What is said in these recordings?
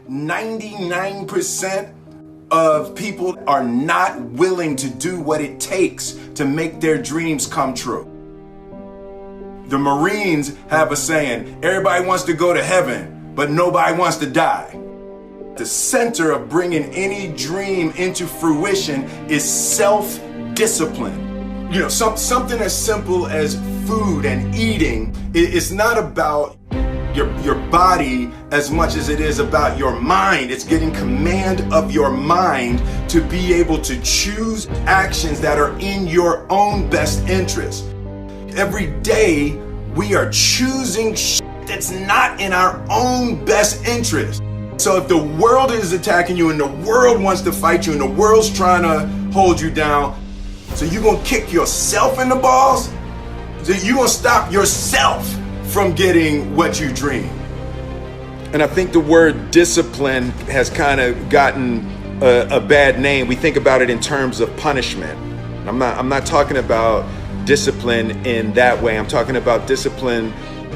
99% of people are not willing to do what it takes to make their dreams come true. The Marines have a saying, everybody wants to go to heaven, but nobody wants to die. The center of bringing any dream into fruition is self-discipline. You know, something as simple as food and eating. It's not about your body as much as it is about your mind. It's getting command of your mind to be able to choose actions that are in your own best interest. Every day we are choosing that's not in our own best interest. So if the world is attacking you and the world wants to fight you and the world's trying to hold you down, so you're gonna kick yourself in the balls? So you're gonna stop yourself from getting what you dream. And I think the word discipline has kind of gotten a bad name. We think about it in terms of punishment. I'm not talking about discipline in that way. I'm talking about discipline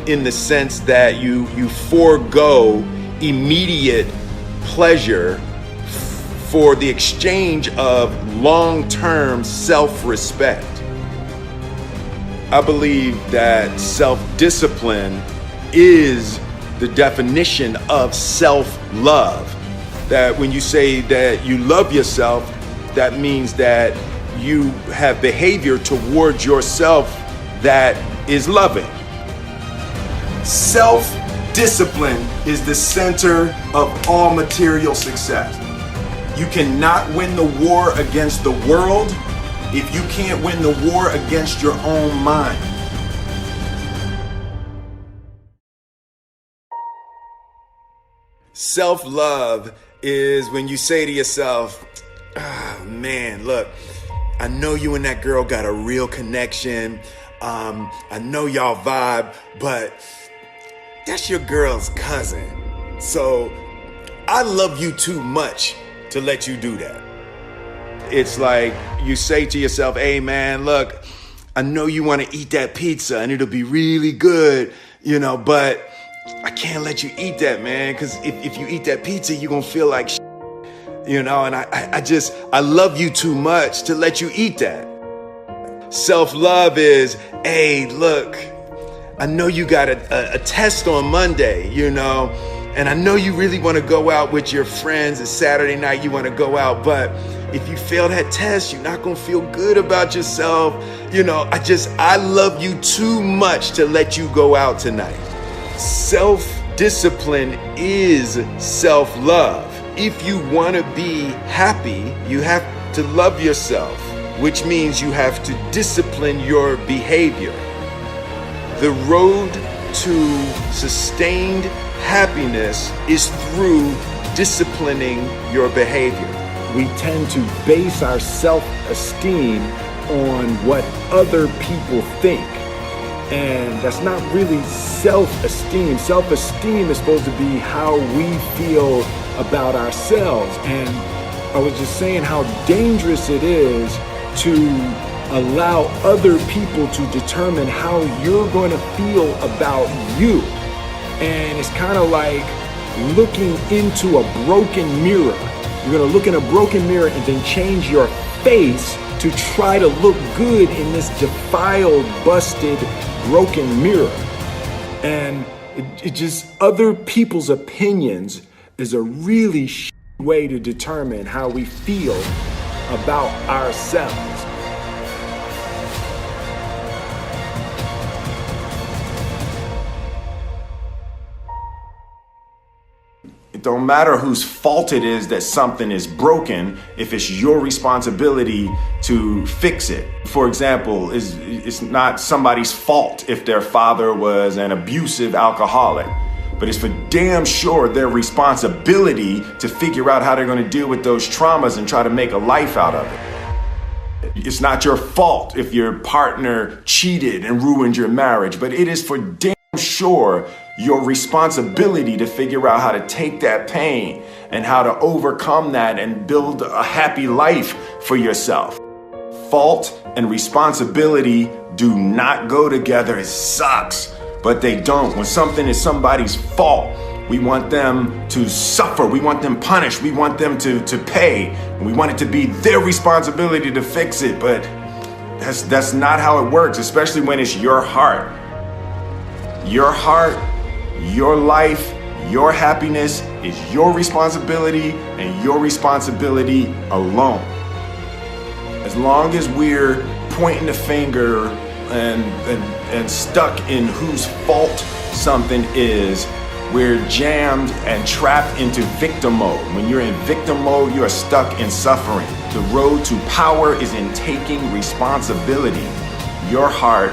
in the sense that you forego immediate pleasure for the exchange of long-term self-respect. I believe that self-discipline is the definition of self-love. That when you say that you love yourself, that means that you have behavior towards yourself that is loving. Self-discipline is the center of all material success. You cannot win the war against the world if you can't win the war against your own mind. Self-love is when you say to yourself, oh man, look, I know you and that girl got a real connection. I know y'all vibe, but that's your girl's cousin. So I love you too much to let you do that. It's like you say to yourself, hey man, look, I know you want to eat that pizza and it'll be really good, but I can't let you eat that, man, because if you eat that pizza, you're going to feel like shit, and I love you too much to let you eat that. Self-love is, hey, look, I know you got a test on Monday, and I know you really want to go out with your friends. It's Saturday night, you want to go out, but if you fail that test, you're not going to feel good about yourself. I love you too much to let you go out tonight. Self-discipline is self-love. If you want to be happy, you have to love yourself, which means you have to discipline your behavior. The road to sustained happiness is through disciplining your behavior. We tend to base our self-esteem on what other people think. And that's not really self-esteem. Self-esteem is supposed to be how we feel about ourselves. And I was just saying how dangerous it is to allow other people to determine how you're going to feel about you. And it's kind of like looking into a broken mirror. You're going to look in a broken mirror and then change your face to try to look good in this defiled, busted, broken mirror. And it just, other people's opinions is a really way to determine how we feel about ourselves. It don't matter whose fault it is that something is broken if it's your responsibility to fix it. For example, it's not somebody's fault if their father was an abusive alcoholic, but it's for damn sure their responsibility to figure out how they're going to deal with those traumas and try to make a life out of it. It's not your fault if your partner cheated and ruined your marriage, but it is for damn sure your responsibility to figure out how to take that pain and how to overcome that and build a happy life for yourself. Fault and responsibility do not go together. It sucks, but they don't. When something is somebody's fault, We want them to suffer. We want them punished. We want them to pay. And we want it to be their responsibility to fix it. But that's not how it works, especially when it's your heart. Your heart, your life, your happiness is your responsibility and your responsibility alone. As long as we're pointing the finger and stuck in whose fault something is, we're jammed and trapped into victim mode. When you're in victim mode, you are stuck in suffering. The road to power is in taking responsibility. Your heart,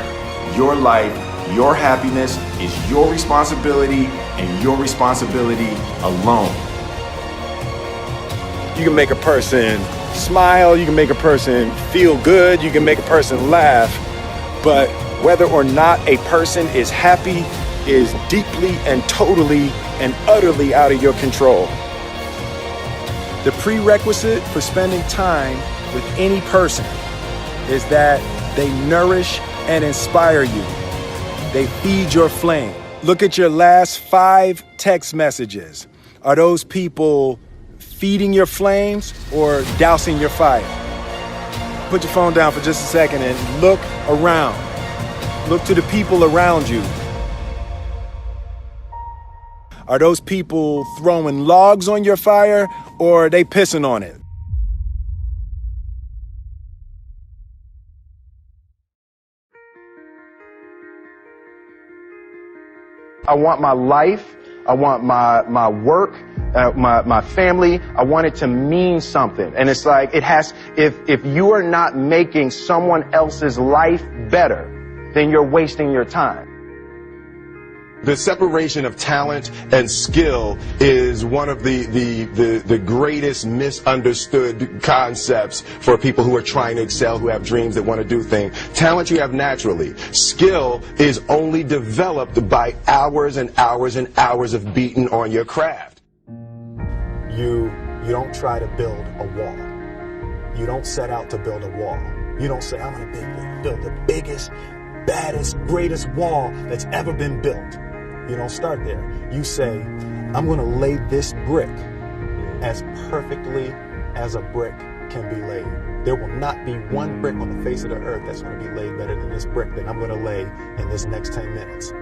your life, your happiness is your responsibility and your responsibility alone. You can make a person smile, you can make a person feel good, you can make a person laugh, but whether or not a person is happy is deeply and totally and utterly out of your control. The prerequisite for spending time with any person is that they nourish and inspire you. They feed your flame. Look at your last 5 text messages. Are those people feeding your flames or dousing your fire? Put your phone down for just a second and look around. Look to the people around you. Are those people throwing logs on your fire or are they pissing on it? I want my life, I want my work, my family, I want it to mean something. And it's like, if you are not making someone else's life better, then you're wasting your time. The separation of talent and skill is one of the greatest misunderstood concepts for people who are trying to excel, who have dreams, that want to do things. Talent you have naturally. Skill is only developed by hours and hours and hours of beating on your craft. You don't try to build a wall. You don't set out to build a wall. You don't say, I'm going to build the biggest, baddest, greatest wall that's ever been built. You don't start there. You say, I'm going to lay this brick as perfectly as a brick can be laid. There will not be one brick on the face of the earth that's going to be laid better than this brick that I'm going to lay in this next 10 minutes.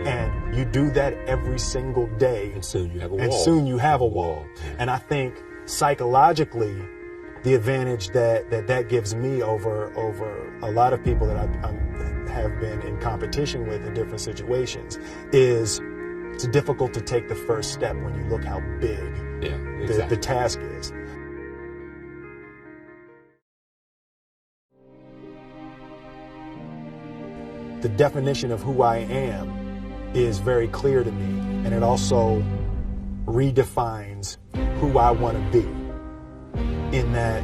And you do that every single day. And soon you have a wall. And soon you have a wall. And I think psychologically, the advantage that gives me over a lot of people that I have been in competition with in different situations is it's difficult to take the first step when you look how big the task is. The definition of who I am is very clear to me, and it also redefines who I want to be, in that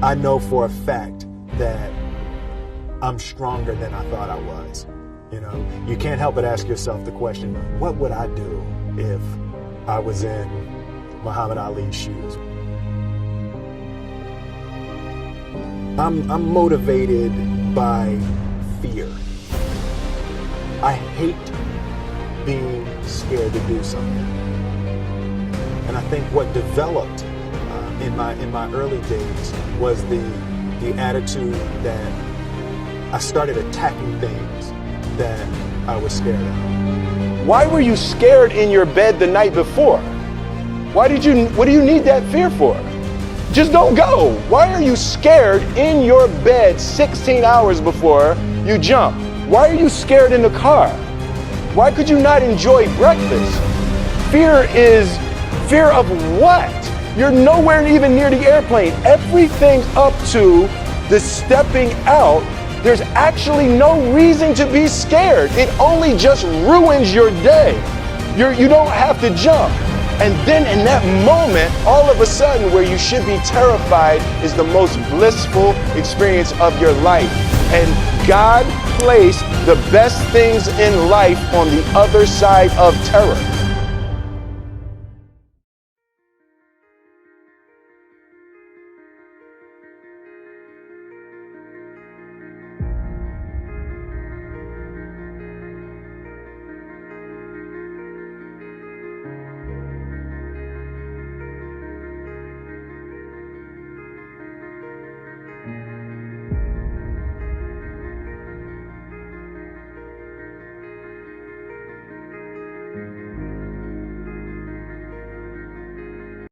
I know for a fact that I'm stronger than I thought I was. You know, you can't help but ask yourself the question, what would I do if I was in Muhammad Ali's shoes? I'm motivated by fear. I hate being scared to do something. And I think what developed in my early days was the attitude that I started attacking things that I was scared of. Why were you scared in your bed the night before? What do you need that fear for? Just don't go. Why are you scared in your bed 16 hours before you jump? Why are you scared in the car? Why could you not enjoy breakfast? Fear is fear of what? You're nowhere even near the airplane. Everything up to the stepping out, there's actually no reason to be scared. It only just ruins your day. You don't have to jump. And then in that moment, all of a sudden, where you should be terrified is the most blissful experience of your life. And God placed the best things in life on the other side of terror.